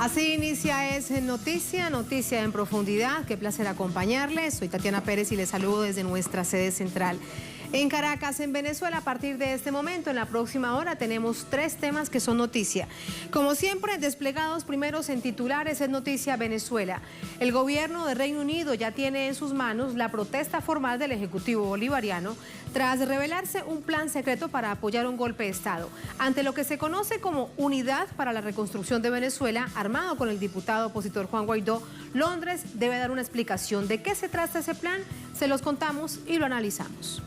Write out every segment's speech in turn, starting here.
Así inicia Es Noticia, noticia en profundidad. Qué placer acompañarles. Soy Tatiana Pérez y les saludo desde nuestra sede central. En Caracas, en Venezuela, a partir de este momento, en la próxima hora, tenemos 3 temas que son noticia. Como siempre, desplegados primeros en titulares, es noticia Venezuela. El gobierno de Reino Unido ya tiene en sus manos la protesta formal del Ejecutivo bolivariano tras revelarse un plan secreto para apoyar un golpe de Estado. Ante lo que se conoce como Unidad para la Reconstrucción de Venezuela, armado con el diputado opositor Juan Guaidó, Londres debe dar una explicación de qué se trata ese plan. Se los contamos y lo analizamos.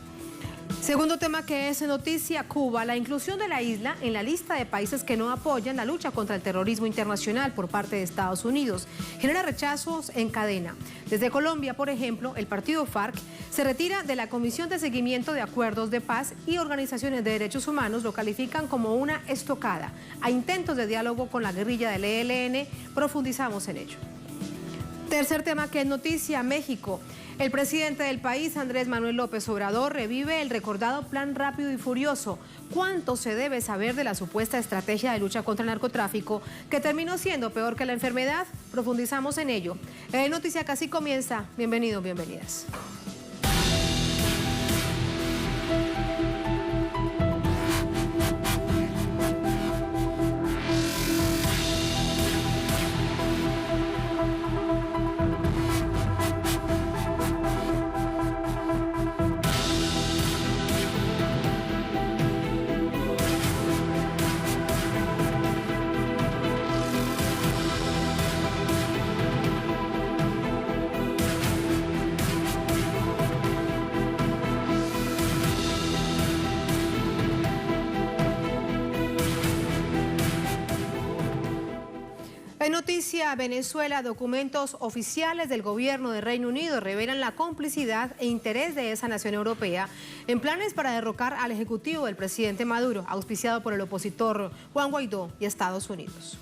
Segundo tema que es noticia, Cuba. La inclusión de la isla en la lista de países que no apoyan la lucha contra el terrorismo internacional por parte de Estados Unidos genera rechazos en cadena. Desde Colombia, por ejemplo, el partido FARC se retira de la Comisión de Seguimiento de Acuerdos de Paz y organizaciones de derechos humanos lo califican como una estocada a intentos de diálogo con la guerrilla del ELN. Profundizamos en ello. Tercer tema que es noticia, México. El presidente del país, Andrés Manuel López Obrador, revive el recordado Plan Rápido y Furioso. ¿Cuánto se debe saber de la supuesta estrategia de lucha contra el narcotráfico que terminó siendo peor que la enfermedad? Profundizamos en ello. Noticia Casi comienza. Bienvenidos, bienvenidas. En noticia Venezuela, documentos oficiales del gobierno de Reino Unido revelan la complicidad e interés de esa nación europea en planes para derrocar al ejecutivo del presidente Maduro, auspiciado por el opositor Juan Guaidó y Estados Unidos.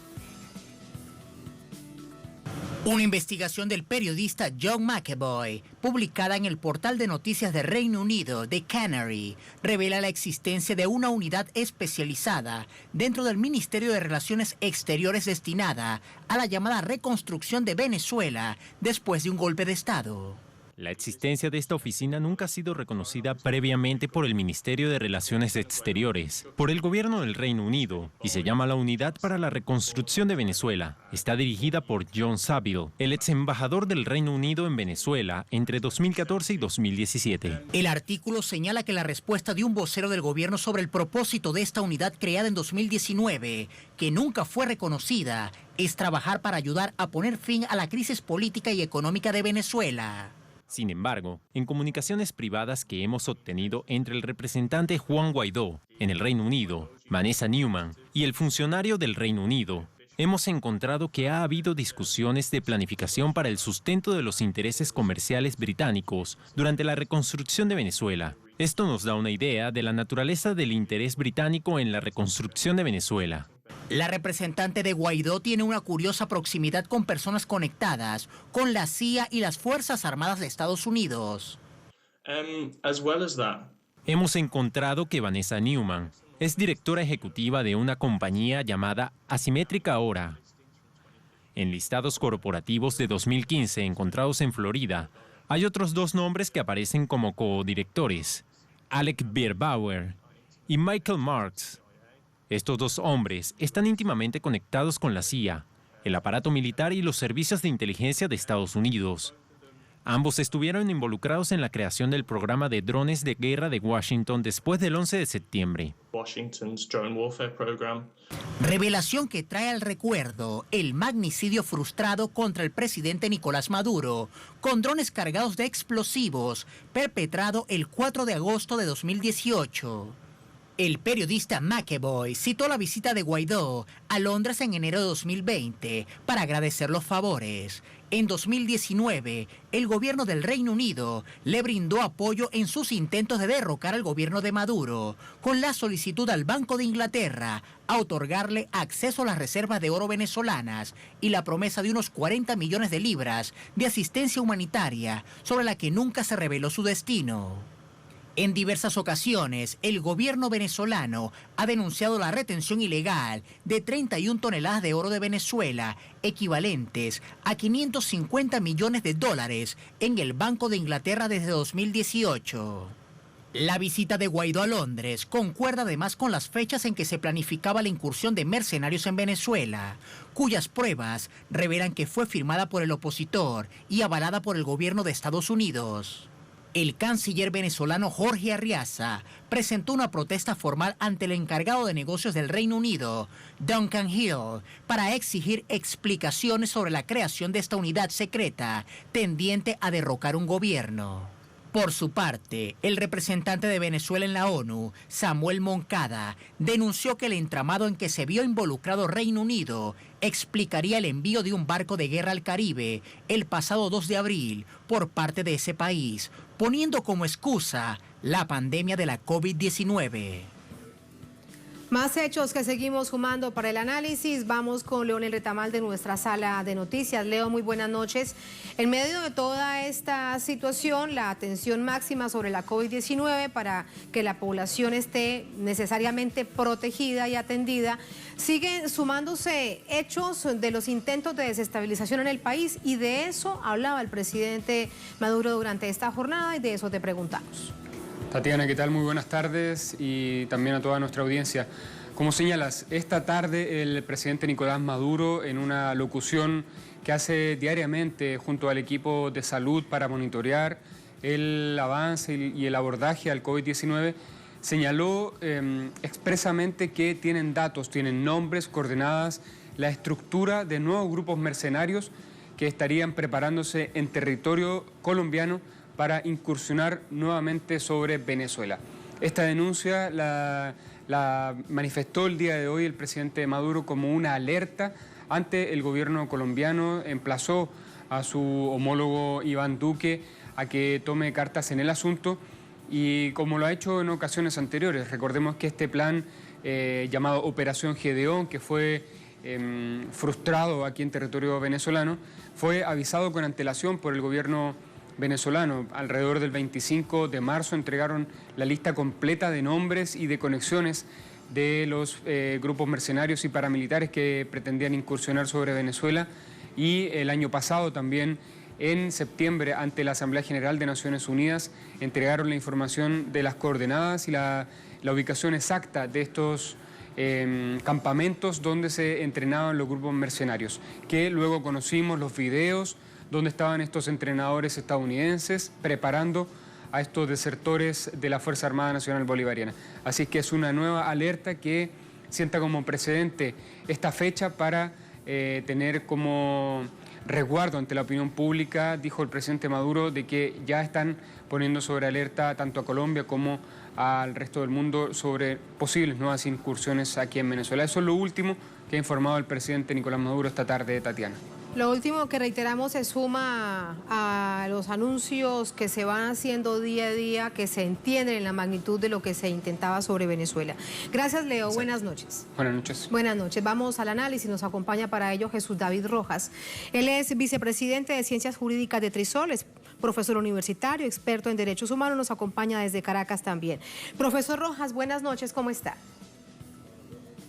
Una investigación del periodista John McAvoy, publicada en el portal de noticias de Reino Unido, The Canary, revela la existencia de una unidad especializada dentro del Ministerio de Relaciones Exteriores destinada a la llamada reconstrucción de Venezuela después de un golpe de Estado. La existencia de esta oficina nunca ha sido reconocida previamente por el Ministerio de Relaciones Exteriores, por el gobierno del Reino Unido, y se llama la Unidad para la Reconstrucción de Venezuela. Está dirigida por John Saville, el ex embajador del Reino Unido en Venezuela entre 2014 y 2017. El artículo señala que la respuesta de un vocero del gobierno sobre el propósito de esta unidad creada en 2019, que nunca fue reconocida, es trabajar para ayudar a poner fin a la crisis política y económica de Venezuela. Sin embargo, en comunicaciones privadas que hemos obtenido entre el representante Juan Guaidó en el Reino Unido, Vanessa Newman, y el funcionario del Reino Unido, hemos encontrado que ha habido discusiones de planificación para el sustento de los intereses comerciales británicos durante la reconstrucción de Venezuela. Esto nos da una idea de la naturaleza del interés británico en la reconstrucción de Venezuela. La representante de Guaidó tiene una curiosa proximidad con personas conectadas con la CIA y las Fuerzas Armadas de Estados Unidos. Hemos encontrado que Vanessa Newman es directora ejecutiva de una compañía llamada Asimétrica Hora. En listados corporativos de 2015 encontrados en Florida, hay otros 2 nombres que aparecen como codirectores, Alec Bierbauer y Michael Marks. Estos 2 hombres están íntimamente conectados con la CIA, el aparato militar y los servicios de inteligencia de Estados Unidos. Ambos estuvieron involucrados en la creación del programa de drones de guerra de Washington después del 11 de septiembre. Revelación que trae al recuerdo el magnicidio frustrado contra el presidente Nicolás Maduro con drones cargados de explosivos perpetrado el 4 de agosto de 2018. El periodista McAvoy citó la visita de Guaidó a Londres en enero de 2020 para agradecer los favores. En 2019, el gobierno del Reino Unido le brindó apoyo en sus intentos de derrocar al gobierno de Maduro, con la solicitud al Banco de Inglaterra a otorgarle acceso a las reservas de oro venezolanas y la promesa de unos 40 millones de libras de asistencia humanitaria, sobre la que nunca se reveló su destino. En diversas ocasiones, el gobierno venezolano ha denunciado la retención ilegal de 31 toneladas de oro de Venezuela, equivalentes a 550 millones de dólares, en el Banco de Inglaterra desde 2018. La visita de Guaidó a Londres concuerda además con las fechas en que se planificaba la incursión de mercenarios en Venezuela, cuyas pruebas revelan que fue firmada por el opositor y avalada por el gobierno de Estados Unidos. El canciller venezolano Jorge Arriaza presentó una protesta formal ante el encargado de negocios del Reino Unido, Duncan Hill, para exigir explicaciones sobre la creación de esta unidad secreta tendiente a derrocar un gobierno. Por su parte, el representante de Venezuela en la ONU, Samuel Moncada, denunció que el entramado en que se vio involucrado Reino Unido explicaría el envío de un barco de guerra al Caribe el pasado 2 de abril por parte de ese país, poniendo como excusa la pandemia de la COVID-19. Más hechos que seguimos sumando para el análisis. Vamos con Leonel Retamal de nuestra sala de noticias. Leo, muy buenas noches. En medio de toda esta situación, la atención máxima sobre la COVID-19 para que la población esté necesariamente protegida y atendida, siguen sumándose hechos de los intentos de desestabilización en el país, y de eso hablaba el presidente Maduro durante esta jornada, y de eso te preguntamos. Tatiana, ¿qué tal? Muy buenas tardes, y también a toda nuestra audiencia. Como señalas, esta tarde el presidente Nicolás Maduro, en una locución que hace diariamente junto al equipo de salud para monitorear el avance y el abordaje al COVID-19, señaló expresamente que tienen datos, tienen nombres, coordenadas, la estructura de nuevos grupos mercenarios que estarían preparándose en territorio colombiano para incursionar nuevamente sobre Venezuela. Esta denuncia la manifestó el día de hoy el presidente Maduro como una alerta ante el gobierno colombiano. Emplazó a su homólogo Iván Duque a que tome cartas en el asunto, y como lo ha hecho en ocasiones anteriores. Recordemos que este plan llamado Operación Gedeón, que fue frustrado aquí en territorio venezolano, fue avisado con antelación por el gobierno venezolano. Alrededor del 25 de marzo entregaron la lista completa de nombres y de conexiones de los grupos mercenarios y paramilitares que pretendían incursionar sobre Venezuela, y el año pasado también, en septiembre, ante la Asamblea General de Naciones Unidas, entregaron la información de las coordenadas y la ubicación exacta de estos campamentos donde se entrenaban los grupos mercenarios, que luego conocimos los videos donde estaban estos entrenadores estadounidenses preparando a estos desertores de la Fuerza Armada Nacional Bolivariana. Así que es una nueva alerta que sienta como precedente esta fecha para tener como resguardo ante la opinión pública, dijo el presidente Maduro, de que ya están poniendo sobre alerta tanto a Colombia como al resto del mundo sobre posibles nuevas incursiones aquí en Venezuela. Eso es lo último que ha informado el presidente Nicolás Maduro esta tarde, Tatiana. Lo último que reiteramos se suma a los anuncios que se van haciendo día a día, que se entienden en la magnitud de lo que se intentaba sobre Venezuela. Gracias, Leo. Sí. Buenas noches. Buenas noches. Buenas noches. Vamos al análisis. Nos acompaña para ello Jesús David Rojas. Él es vicepresidente de Ciencias Jurídicas de Trisol, es profesor universitario, experto en derechos humanos. Nos acompaña desde Caracas también. Profesor Rojas, buenas noches. ¿Cómo está?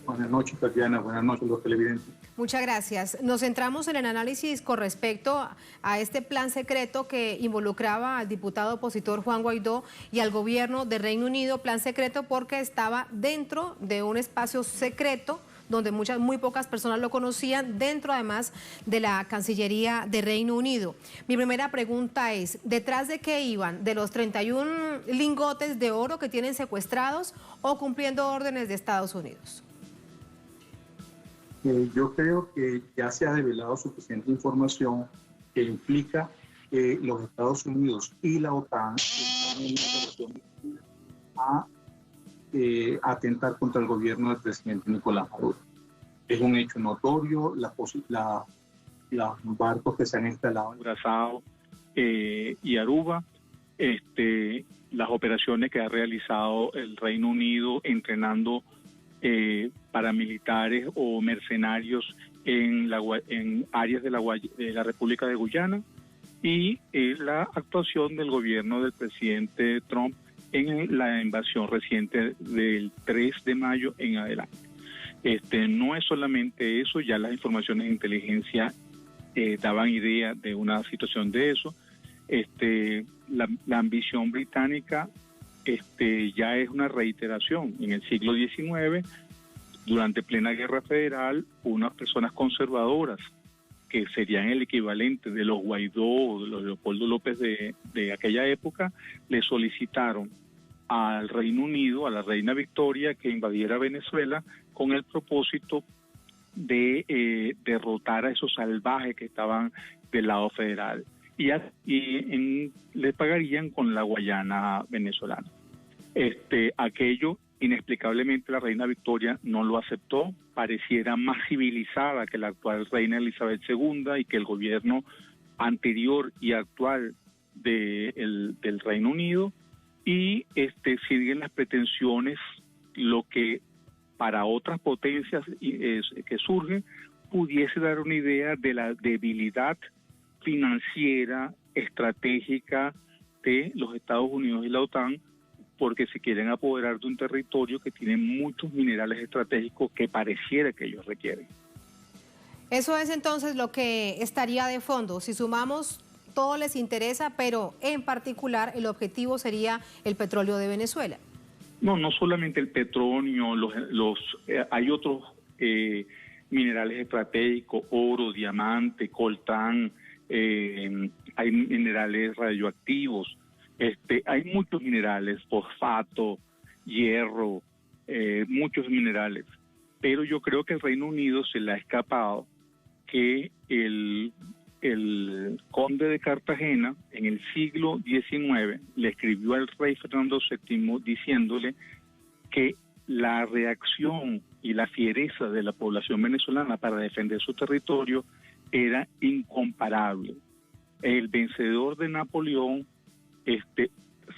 Buenas noches, Tatiana. Buenas noches, los televidentes. Muchas gracias. Nos centramos en el análisis con respecto a este plan secreto que involucraba al diputado opositor Juan Guaidó y al gobierno de Reino Unido. Plan secreto porque estaba dentro de un espacio secreto donde muy pocas personas lo conocían, dentro además de la Cancillería de Reino Unido. Mi primera pregunta es, ¿detrás de qué iban? ¿De los 31 lingotes de oro que tienen secuestrados o cumpliendo órdenes de Estados Unidos? Yo creo que ya se ha develado suficiente información que implica que los Estados Unidos y la OTAN están en una relación a atentar contra el gobierno del presidente Nicolás Maduro. Es un hecho notorio, los barcos que se han instalado en Curazao y Aruba, las operaciones que ha realizado el Reino Unido entrenando paramilitares o mercenarios en áreas de la República de Guyana, y la actuación del gobierno del presidente Trump en la invasión reciente del 3 de mayo en adelante. No es solamente eso, ya las informaciones de inteligencia daban idea de una situación de eso. La ambición británica ya es una reiteración. En el siglo XIX, durante plena guerra federal, unas personas conservadoras, que serían el equivalente de los Guaidó o de los Leopoldo López de aquella época, le solicitaron al Reino Unido, a la reina Victoria, que invadiera Venezuela con el propósito de derrotar a esos salvajes que estaban del lado federal. Le pagarían con la Guayana venezolana. Aquello, inexplicablemente, la reina Victoria no lo aceptó. Pareciera más civilizada que la actual reina Elizabeth II y que el gobierno anterior y actual del Reino Unido, y siguen las pretensiones, lo que para otras potencias que surgen pudiese dar una idea de la debilidad financiera, estratégica de los Estados Unidos y la OTAN, porque se quieren apoderar de un territorio que tiene muchos minerales estratégicos que pareciera que ellos requieren. Eso es entonces lo que estaría de fondo. Si sumamos, todo les interesa, pero en particular el objetivo sería el petróleo de Venezuela. No solamente el petróleo, hay otros minerales estratégicos, oro, diamante, coltán, hay minerales radioactivos, hay muchos minerales, fosfato, hierro, muchos minerales. Pero yo creo que el Reino Unido se le ha escapado que el conde de Cartagena en el siglo XIX le escribió al rey Fernando VII diciéndole que la reacción y la fiereza de la población venezolana para defender su territorio era incomparable. El vencedor de Napoleón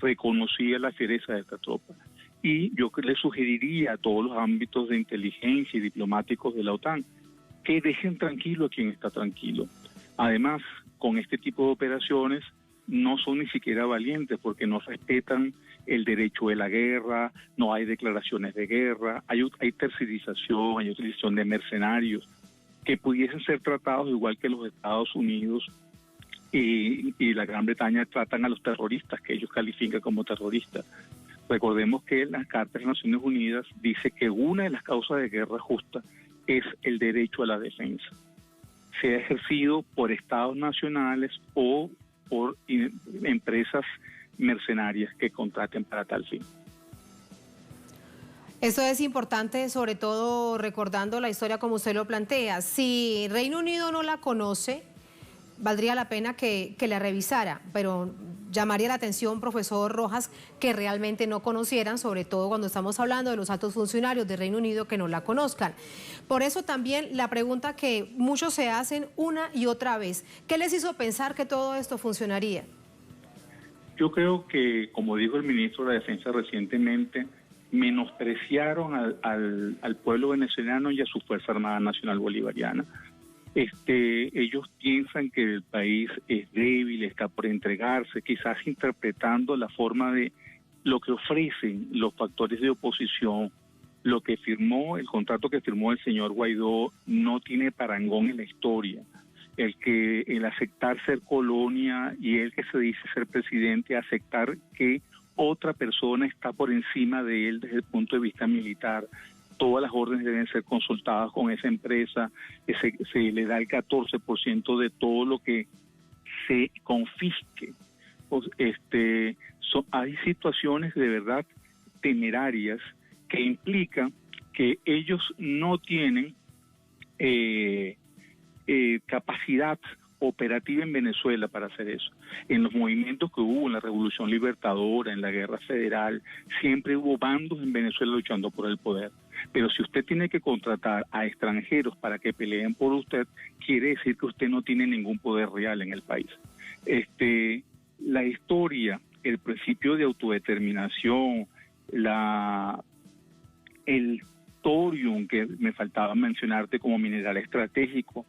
reconocía la fiereza de esta tropa. Y yo le sugeriría a todos los ámbitos de inteligencia y diplomáticos de la OTAN que dejen tranquilo a quien está tranquilo. Además, con este tipo de operaciones no son ni siquiera valientes porque no respetan el derecho de la guerra, no hay declaraciones de guerra, hay tercerización, hay utilización de mercenarios que pudiesen ser tratados igual que los Estados Unidos y la Gran Bretaña tratan a los terroristas, que ellos califican como terroristas. Recordemos que la Carta de las Naciones Unidas dice que una de las causas de guerra justa es el derecho a la defensa, sea ejercido por estados nacionales o por empresas mercenarias que contraten para tal fin. Esto es importante, sobre todo recordando la historia como usted lo plantea. Si Reino Unido no la conoce, valdría la pena que la revisara, pero llamaría la atención, profesor Rojas, que realmente no conocieran, sobre todo cuando estamos hablando de los altos funcionarios de Reino Unido que no la conozcan. Por eso también la pregunta que muchos se hacen una y otra vez, ¿qué les hizo pensar que todo esto funcionaría? Yo creo que, como dijo el ministro de la Defensa recientemente, menospreciaron al pueblo venezolano y a su Fuerza Armada Nacional Bolivariana. Ellos piensan que el país es débil, está por entregarse, quizás interpretando la forma de lo que ofrecen los factores de oposición. Lo que firmó, el contrato que firmó el señor Guaidó no tiene parangón en la historia. El aceptar ser colonia y el que se dice ser presidente, aceptar que otra persona está por encima de él desde el punto de vista militar. Todas las órdenes deben ser consultadas con esa empresa, se le da el 14% de todo lo que se confisque. Pues, hay situaciones de verdad temerarias que implican que ellos no tienen capacidad operativa en Venezuela para hacer eso. En los movimientos que hubo en la Revolución Libertadora, en la Guerra Federal, siempre hubo bandos en Venezuela luchando por el poder. Pero si usted tiene que contratar a extranjeros para que peleen por usted, quiere decir que usted no tiene ningún poder real en el país. La historia, el principio de autodeterminación, el thorium, que me faltaba mencionarte como mineral estratégico,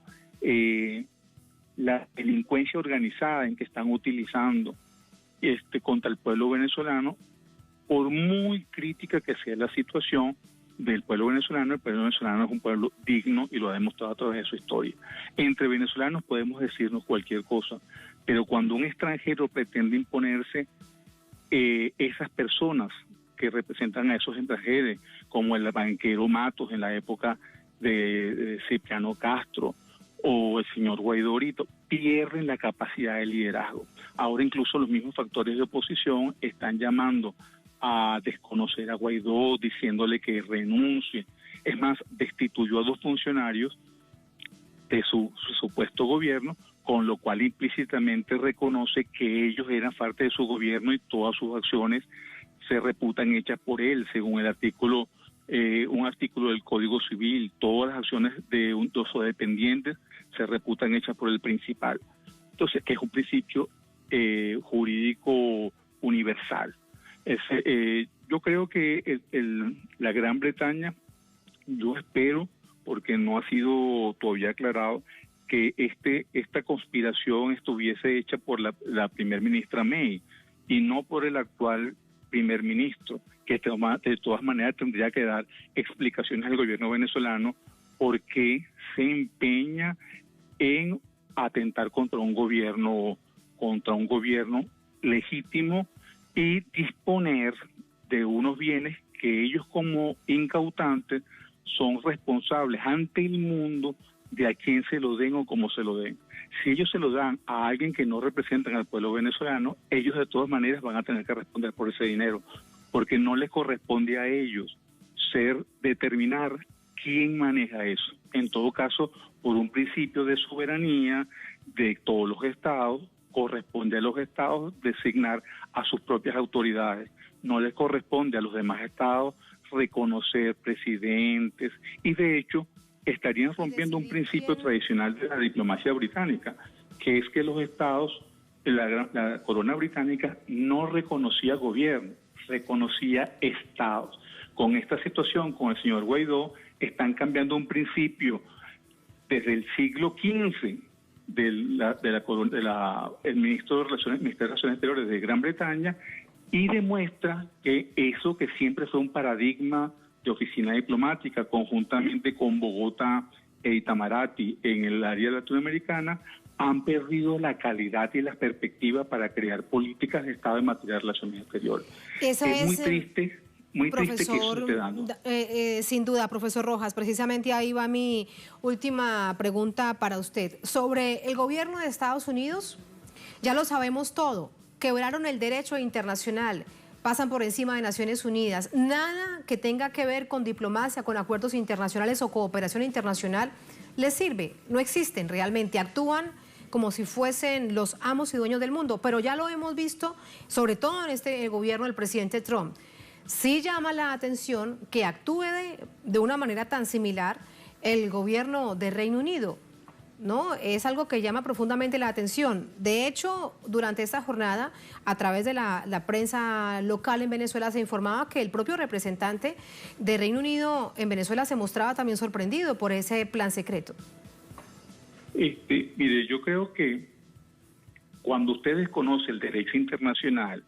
la delincuencia organizada en que están utilizando contra el pueblo venezolano, por muy crítica que sea la situación del pueblo venezolano, el pueblo venezolano es un pueblo digno y lo ha demostrado a través de su historia. Entre venezolanos podemos decirnos cualquier cosa, pero cuando un extranjero pretende imponerse, esas personas que representan a esos extranjeros, como el banquero Matos en la época de Cipriano Castro o el señor Guaidó, pierden la capacidad de liderazgo. Ahora incluso los mismos factores de oposición están llamando a desconocer a Guaidó, diciéndole que renuncie. Es más, destituyó a 2 funcionarios de su supuesto gobierno, con lo cual implícitamente reconoce que ellos eran parte de su gobierno y todas sus acciones se reputan hechas por él, según el artículo, un artículo del Código Civil. Todas las acciones de los dependientes se reputan hechas por el principal. Entonces, que es un principio jurídico universal. Yo creo que la Gran Bretaña, yo espero, porque no ha sido todavía aclarado, que esta conspiración estuviese hecha por la primer ministra May y no por el actual primer ministro, que de todas maneras tendría que dar explicaciones al gobierno venezolano por qué se empeña en atentar contra un gobierno legítimo y disponer de unos bienes que ellos como incautantes son responsables ante el mundo de a quién se lo den o cómo se lo den. Si ellos se lo dan a alguien que no representan al pueblo venezolano, ellos de todas maneras van a tener que responder por ese dinero, porque no les corresponde a ellos determinar quién maneja eso. En todo caso, por un principio de soberanía de todos los estados, corresponde a los estados designar a sus propias autoridades. No les corresponde a los demás estados reconocer presidentes y de hecho estarían rompiendo un principio tradicional de la diplomacia británica, que es que los estados, la corona británica no reconocía gobierno, reconocía estados. Con esta situación, con el señor Guaidó, están cambiando un principio desde el siglo XV el Ministerio de Relaciones Exteriores de Gran Bretaña, y demuestra que eso que siempre fue un paradigma de oficina diplomática, conjuntamente con Bogotá e Itamaraty en el área latinoamericana, han perdido la calidad y la perspectiva para crear políticas de Estado en materia de relaciones exteriores. Eso es muy triste que eso esté dando. Sin duda, profesor Rojas, precisamente ahí va mi última pregunta para usted. Sobre el gobierno de Estados Unidos, ya lo sabemos todo, quebraron el derecho internacional, pasan por encima de Naciones Unidas, nada que tenga que ver con diplomacia, con acuerdos internacionales o cooperación internacional les sirve, no existen realmente, actúan como si fuesen los amos y dueños del mundo, pero ya lo hemos visto, sobre todo en el gobierno del presidente Trump. Sí llama la atención que actúe de una manera tan similar el gobierno de Reino Unido, ¿no? Es algo que llama profundamente la atención. De hecho, durante esta jornada, a través de la prensa local en Venezuela, se informaba que el propio representante de Reino Unido en Venezuela se mostraba también sorprendido por ese plan secreto. Mire, yo creo que cuando usted desconoce el derecho internacional,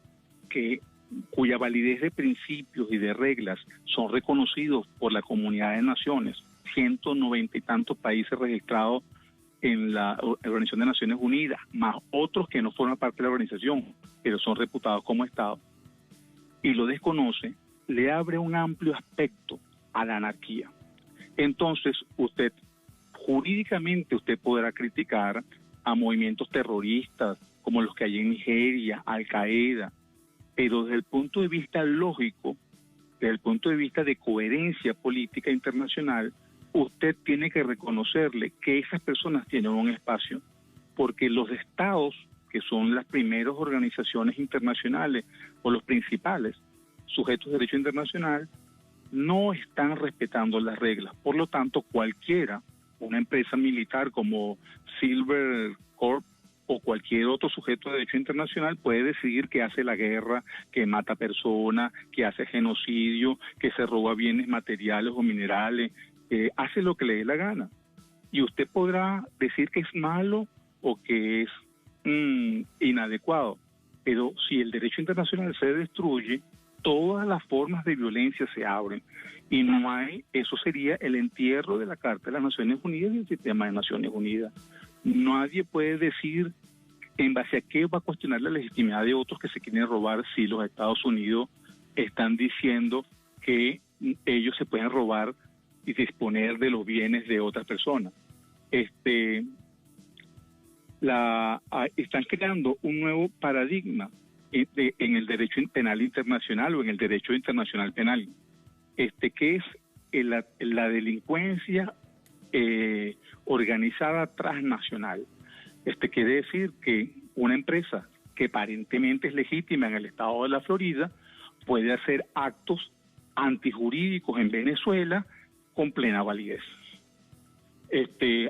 cuya validez de principios y de reglas son reconocidos por la comunidad de naciones, 190 y tantos países registrados en la Organización de Naciones Unidas, más otros que no forman parte de la organización, pero son reputados como Estado, y lo desconoce, le abre un amplio aspecto a la anarquía. Entonces, jurídicamente usted podrá criticar a movimientos terroristas como los que hay en Nigeria, Al-Qaeda, pero desde el punto de vista lógico, desde el punto de vista de coherencia política internacional, usted tiene que reconocerle que esas personas tienen un espacio, porque los estados, que son las primeras organizaciones internacionales o los principales sujetos de derecho internacional, no están respetando las reglas. Por lo tanto, cualquiera, una empresa militar como Silver Corp o cualquier otro sujeto de derecho internacional puede decidir que hace la guerra, que mata personas, que hace genocidio, que se roba bienes materiales o minerales, hace lo que le dé la gana. Y usted podrá decir que es malo o que es inadecuado, pero si el derecho internacional se destruye, todas las formas de violencia se abren. Y no hay, eso sería el entierro de la Carta de las Naciones Unidas y el sistema de Naciones Unidas. Nadie puede decir en base a qué va a cuestionar la legitimidad de otros que se quieren robar si los Estados Unidos están diciendo que ellos se pueden robar y disponer de los bienes de otras personas. Están creando un nuevo paradigma en el derecho penal internacional o en el derecho internacional penal, que es la delincuencia organizada transnacional. Quiere decir que una empresa que aparentemente es legítima en el estado de la Florida puede hacer actos antijurídicos en Venezuela con plena validez.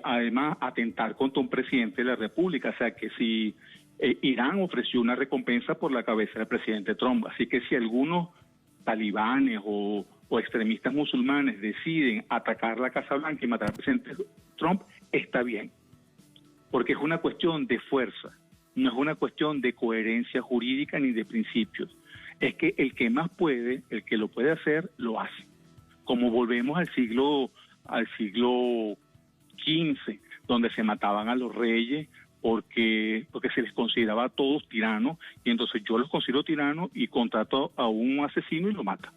Además, atentar contra un presidente de la República, o sea que si Irán ofreció una recompensa por la cabeza del presidente Trump, así que si algunos talibanes o extremistas musulmanes deciden atacar la Casa Blanca y matar al presidente Trump, está bien, porque es una cuestión de fuerza, no es una cuestión de coherencia jurídica ni de principios. Es que el que más puede, el que lo puede hacer, lo hace. Como volvemos al siglo XV, donde se mataban a los reyes porque se les consideraba a todos tiranos, y entonces yo los considero tiranos y contrato a un asesino y lo mata.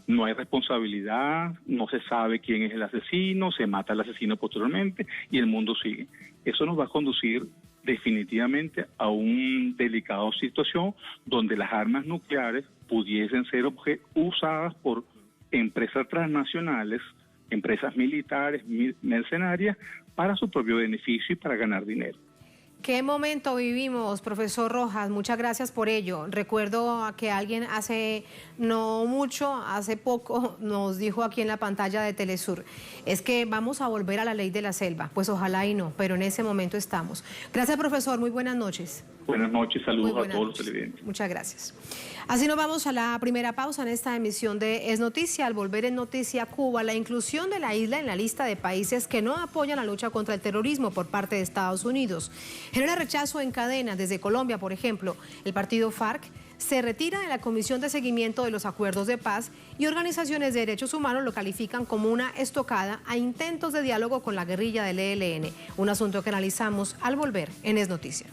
No hay responsabilidad, no se sabe quién es el asesino, se mata al asesino posteriormente y el mundo sigue. Eso nos va a conducir definitivamente a una delicada situación donde las armas nucleares pudiesen ser usadas por empresas transnacionales, empresas militares, mercenarias, para su propio beneficio y para ganar dinero. ¿Qué momento vivimos, profesor Rojas? Muchas gracias por ello. Recuerdo que alguien hace poco, nos dijo aquí en la pantalla de Telesur, es que vamos a volver a la ley de la selva. Pues ojalá y no, pero en ese momento estamos. Gracias, profesor. Muy buenas noches. Buenas noches, saludos a todos los televidentes. Muchas gracias. Así nos vamos a la primera pausa en esta emisión de Es Noticia. Al volver en Noticia Cuba, la inclusión de la isla en la lista de países que no apoyan la lucha contra el terrorismo por parte de Estados Unidos genera rechazo en cadena. Desde Colombia, por ejemplo, el partido FARC se retira de la Comisión de Seguimiento de los Acuerdos de Paz y organizaciones de derechos humanos lo califican como una estocada a intentos de diálogo con la guerrilla del ELN. Un asunto que analizamos al volver en Es Noticia.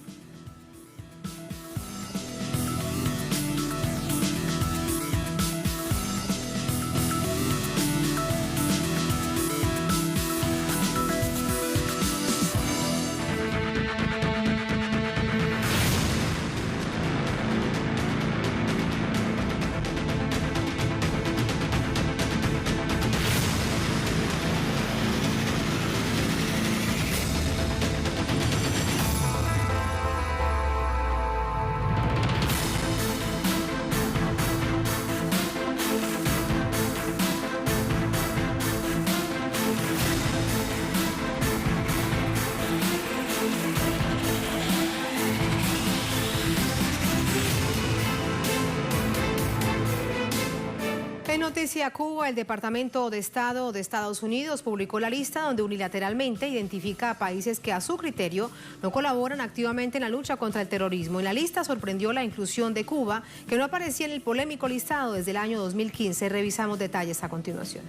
En Noticia Cuba, el Departamento de Estado de Estados Unidos publicó la lista donde unilateralmente identifica a países que a su criterio no colaboran activamente en la lucha contra el terrorismo. En la lista sorprendió la inclusión de Cuba, que no aparecía en el polémico listado desde el año 2015. Revisamos detalles a continuación.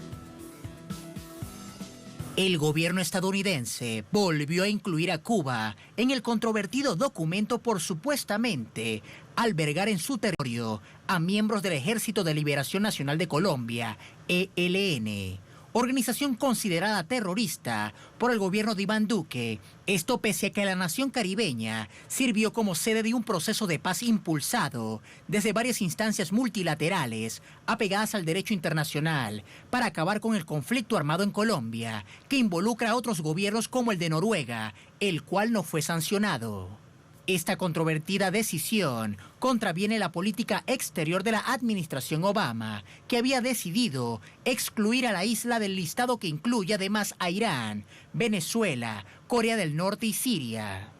El gobierno estadounidense volvió a incluir a Cuba en el controvertido documento por supuestamente albergar en su territorio a miembros del Ejército de Liberación Nacional de Colombia, ELN, organización considerada terrorista por el gobierno de Iván Duque. Esto pese a que la nación caribeña sirvió como sede de un proceso de paz impulsado desde varias instancias multilaterales apegadas al derecho internacional para acabar con el conflicto armado en Colombia, que involucra a otros gobiernos como el de Noruega, el cual no fue sancionado. Esta controvertida decisión contraviene la política exterior de la administración Obama, que había decidido excluir a la isla del listado que incluye además a Irán, Venezuela, Corea del Norte y Siria.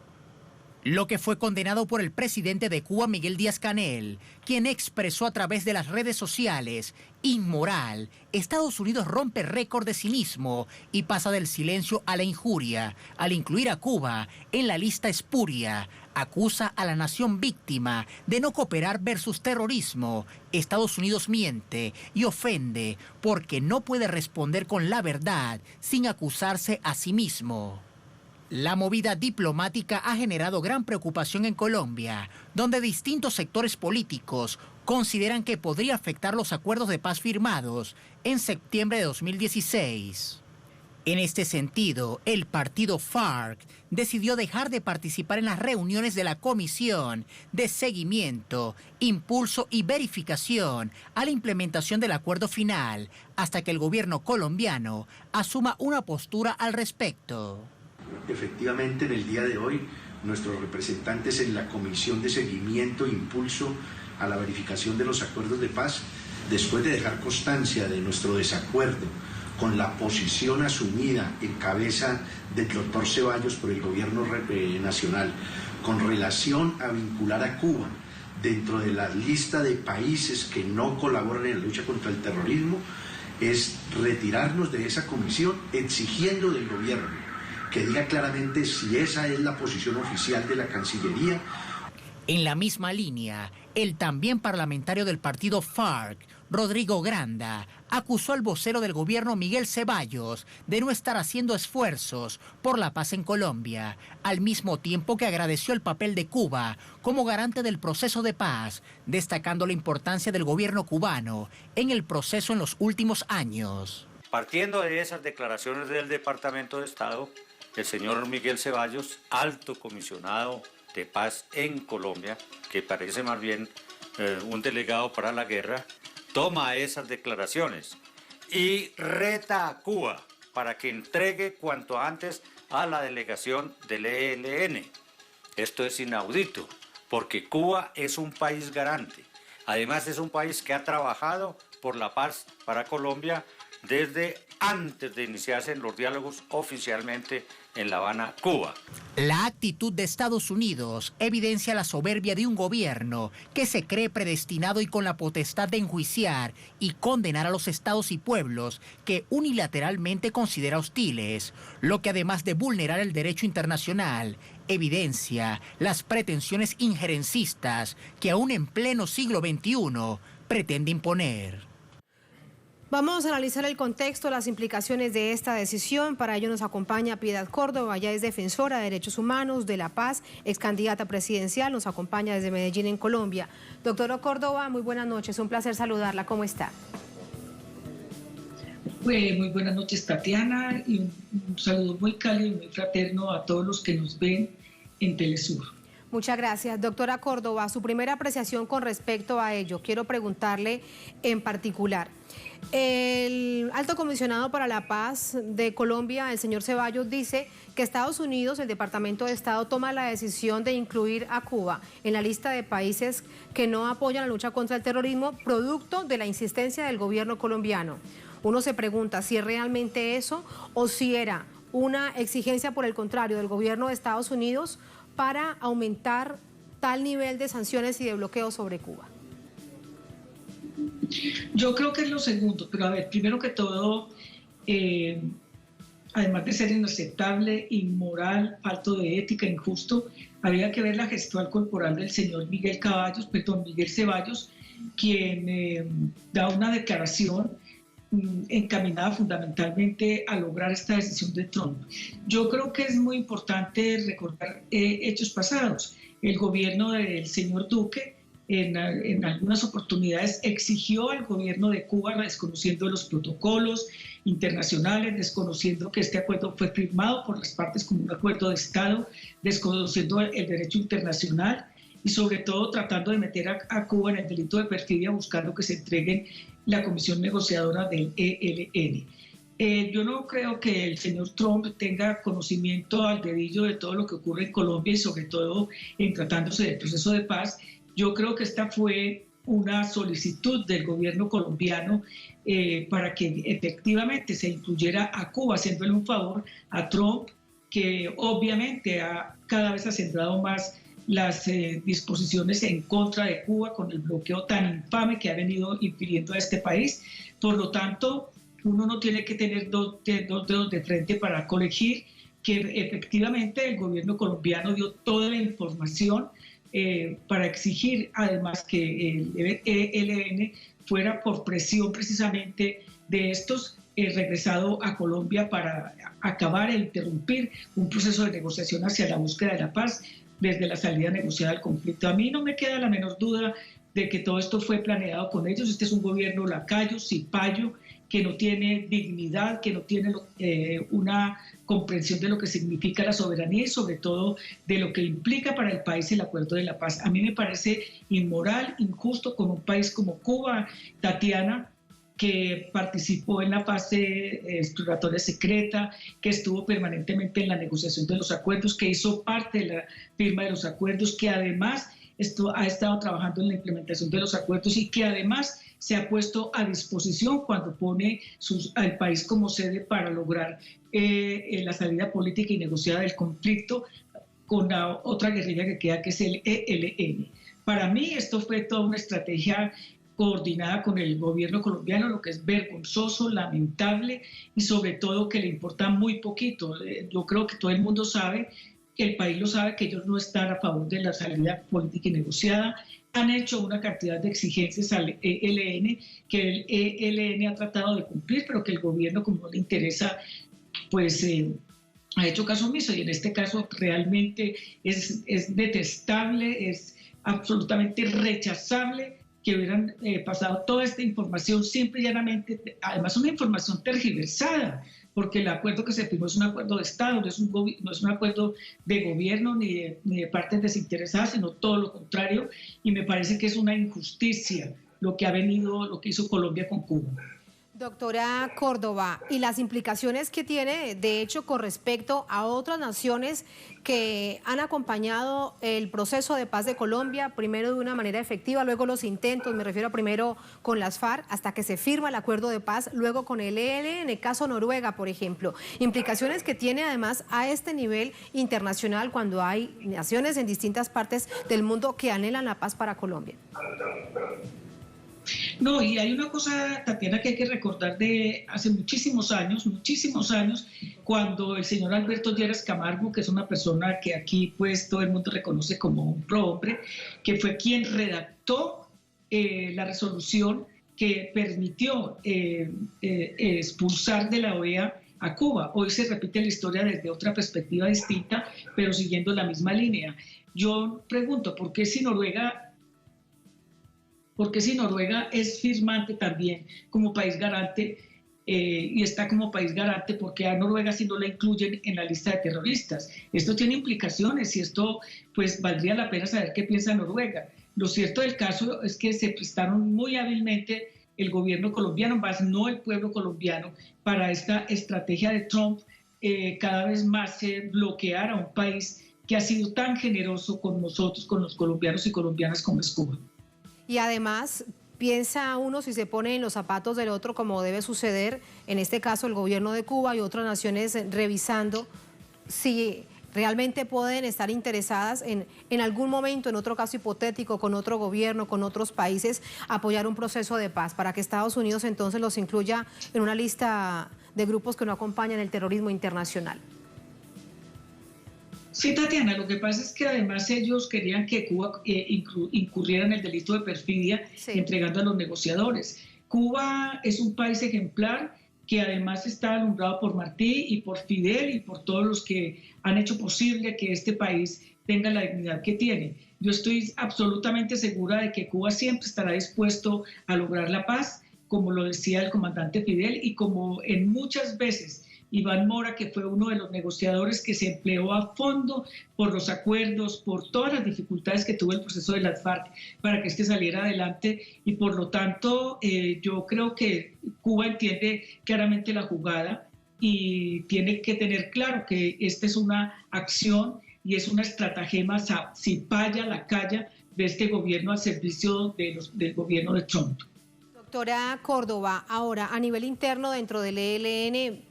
lo que fue condenado por el presidente de Cuba, Miguel Díaz-Canel, quien expresó a través de las redes sociales: inmoral, Estados Unidos rompe récord de cinismo y pasa del silencio a la injuria, al incluir a Cuba en la lista espuria. Acusa a la nación víctima de no cooperar versus terrorismo. Estados Unidos miente y ofende porque no puede responder con la verdad sin acusarse a sí mismo. La movida diplomática ha generado gran preocupación en Colombia, donde distintos sectores políticos consideran que podría afectar los acuerdos de paz firmados en septiembre de 2016. En este sentido, el partido FARC decidió dejar de participar en las reuniones de la Comisión de Seguimiento, Impulso y Verificación a la implementación del acuerdo final, hasta que el gobierno colombiano asuma una postura al respecto. Efectivamente, en el día de hoy, nuestros representantes en la Comisión de Seguimiento, Impulso a la Verificación de los Acuerdos de Paz, después de dejar constancia de nuestro desacuerdo con la posición asumida en cabeza del doctor Ceballos por el gobierno nacional con relación a vincular a Cuba dentro de la lista de países que no colaboran en la lucha contra el terrorismo, es retirarnos de esa comisión exigiendo del gobierno que diga claramente si esa es la posición oficial de la Cancillería. En la misma línea, el también parlamentario del partido FARC, Rodrigo Granda, acusó al vocero del gobierno Miguel Ceballos de no estar haciendo esfuerzos por la paz en Colombia, al mismo tiempo que agradeció el papel de Cuba como garante del proceso de paz, destacando la importancia del gobierno cubano en el proceso en los últimos años. Partiendo de esas declaraciones del Departamento de Estado, el señor Miguel Ceballos, alto comisionado de paz en Colombia, que parece más bien un delegado para la guerra, toma esas declaraciones y reta a Cuba para que entregue cuanto antes a la delegación del ELN. Esto es inaudito, porque Cuba es un país garante. Además, es un país que ha trabajado por la paz para Colombia desde antes de iniciarse los diálogos oficialmente en La Habana, Cuba. La actitud de Estados Unidos evidencia la soberbia de un gobierno que se cree predestinado y con la potestad de enjuiciar y condenar a los estados y pueblos que unilateralmente considera hostiles, lo que además de vulnerar el derecho internacional, evidencia las pretensiones injerencistas que aún en pleno siglo XXI pretende imponer. Vamos a analizar el contexto, las implicaciones de esta decisión. Para ello nos acompaña Piedad Córdoba, ella es defensora de derechos humanos, de la paz, ex candidata presidencial, nos acompaña desde Medellín, en Colombia. Doctora Córdoba, muy buenas noches, un placer saludarla, ¿cómo está? Muy buenas noches, Tatiana, y un saludo muy cálido y muy fraterno a todos los que nos ven en Telesur. Muchas gracias. Doctora Córdoba, su primera apreciación con respecto a ello. Quiero preguntarle en particular. El alto comisionado para la paz de Colombia, el señor Ceballos, dice que Estados Unidos, el Departamento de Estado, toma la decisión de incluir a Cuba en la lista de países que no apoyan la lucha contra el terrorismo, producto de la insistencia del gobierno colombiano. Uno se pregunta si es realmente eso o si era una exigencia, por el contrario, del gobierno de Estados Unidos para aumentar tal nivel de sanciones y de bloqueo sobre Cuba. Yo creo que es lo segundo, pero a ver, primero que todo, además de ser inaceptable, inmoral, falto de ética, injusto, había que ver la gestual corporal del señor Miguel Ceballos, quien da una declaración encaminada fundamentalmente a lograr esta decisión de Trump. Yo creo que es muy importante recordar hechos pasados. El gobierno del señor Duque en algunas oportunidades exigió al gobierno de Cuba, desconociendo los protocolos internacionales, desconociendo que este acuerdo fue firmado por las partes como un acuerdo de Estado, desconociendo el derecho internacional y sobre todo tratando de meter a Cuba en el delito de perfidia, buscando que se entreguen la comisión negociadora del ELN. Yo no creo que el señor Trump tenga conocimiento al dedillo de todo lo que ocurre en Colombia y sobre todo en tratándose del proceso de paz. Yo creo que esta fue una solicitud del gobierno colombiano para que efectivamente se incluyera a Cuba, haciéndole un favor a Trump que obviamente ha cada vez acentuado más las disposiciones en contra de Cuba con el bloqueo tan infame que ha venido infiriendo a este país. Por lo tanto, uno no tiene que tener dos dedos de frente para colegir que efectivamente el gobierno colombiano dio toda la información para exigir además que el ELN fuera por presión precisamente de estos regresado a Colombia para acabar e interrumpir un proceso de negociación hacia la búsqueda de la paz desde la salida negociada del conflicto. A mí no me queda la menor duda de que todo esto fue planeado con ellos. Este es un gobierno lacayo, cipayo, que no tiene dignidad, que no tiene una comprensión de lo que significa la soberanía y sobre todo de lo que implica para el país el acuerdo de la paz. A mí me parece inmoral, injusto con un país como Cuba, Tatiana, que participó en la fase exploratoria secreta, que estuvo permanentemente en la negociación de los acuerdos, que hizo parte de la firma de los acuerdos, que además ha estado trabajando en la implementación de los acuerdos y que además se ha puesto a disposición cuando pone al país como sede para lograr la salida política y negociada del conflicto con la otra guerrilla que queda, que es el ELN. Para mí esto fue toda una estrategia coordinada con el gobierno colombiano, lo que es vergonzoso, lamentable y sobre todo que le importa muy poquito. Yo creo que todo el mundo sabe, que el país lo sabe, que ellos no están a favor de la salida política y negociada. Han hecho una cantidad de exigencias al ELN que el ELN ha tratado de cumplir, pero que el gobierno, como no le interesa, pues ha hecho caso omiso. Y en este caso realmente es detestable, es absolutamente rechazable que hubieran pasado toda esta información simple y llanamente, además una información tergiversada, porque el acuerdo que se firmó es un acuerdo de Estado, no es un acuerdo de gobierno ni de partes desinteresadas, sino todo lo contrario, y me parece que es una injusticia lo que hizo Colombia con Cuba. Doctora Córdoba, y las implicaciones que tiene, de hecho, con respecto a otras naciones que han acompañado el proceso de paz de Colombia, primero de una manera efectiva, luego los intentos, me refiero primero con las FARC, hasta que se firma el acuerdo de paz, luego con el ELN, en el caso Noruega, por ejemplo. Implicaciones que tiene además a este nivel internacional cuando hay naciones en distintas partes del mundo que anhelan la paz para Colombia. No, y hay una cosa, Tatiana, que hay que recordar de hace muchísimos años, cuando el señor Alberto Lleras Camargo, que es una persona que aquí pues todo el mundo reconoce como un prohombre, que fue quien redactó la resolución que permitió expulsar de la OEA a Cuba. Hoy se repite la historia desde otra perspectiva distinta, pero siguiendo la misma línea. Yo pregunto, ¿por qué si Noruega es firmante también como país garante y está como país garante, porque a Noruega sí no la incluyen en la lista de terroristas? Esto tiene implicaciones y esto pues valdría la pena saber qué piensa Noruega. Lo cierto del caso es que se prestaron muy hábilmente el gobierno colombiano, más no el pueblo colombiano, para esta estrategia de Trump cada vez más bloquear a un país que ha sido tan generoso con nosotros, con los colombianos y colombianas como es Cuba. Y además, piensa uno, si se pone en los zapatos del otro, como debe suceder, en este caso el gobierno de Cuba y otras naciones revisando si realmente pueden estar interesadas en algún momento, en otro caso hipotético, con otro gobierno, con otros países, apoyar un proceso de paz, para que Estados Unidos entonces los incluya en una lista de grupos que no acompañan el terrorismo internacional. Sí, Tatiana, lo que pasa es que además ellos querían que Cuba incurriera en el delito de perfidia, sí, entregando a los negociadores. Cuba es un país ejemplar que además está alumbrado por Martí y por Fidel y por todos los que han hecho posible que este país tenga la dignidad que tiene. Yo estoy absolutamente segura de que Cuba siempre estará dispuesto a lograr la paz, como lo decía el comandante Fidel y como en muchas veces Iván Mora, que fue uno de los negociadores que se empleó a fondo por los acuerdos, por todas las dificultades que tuvo el proceso de las FARC para que este saliera adelante, y por lo tanto yo creo que Cuba entiende claramente la jugada y tiene que tener claro que esta es una acción y es una estratagema cipaya, lacaya de este gobierno al servicio del gobierno de Trump. Doctora Córdoba, ahora a nivel interno dentro del ELN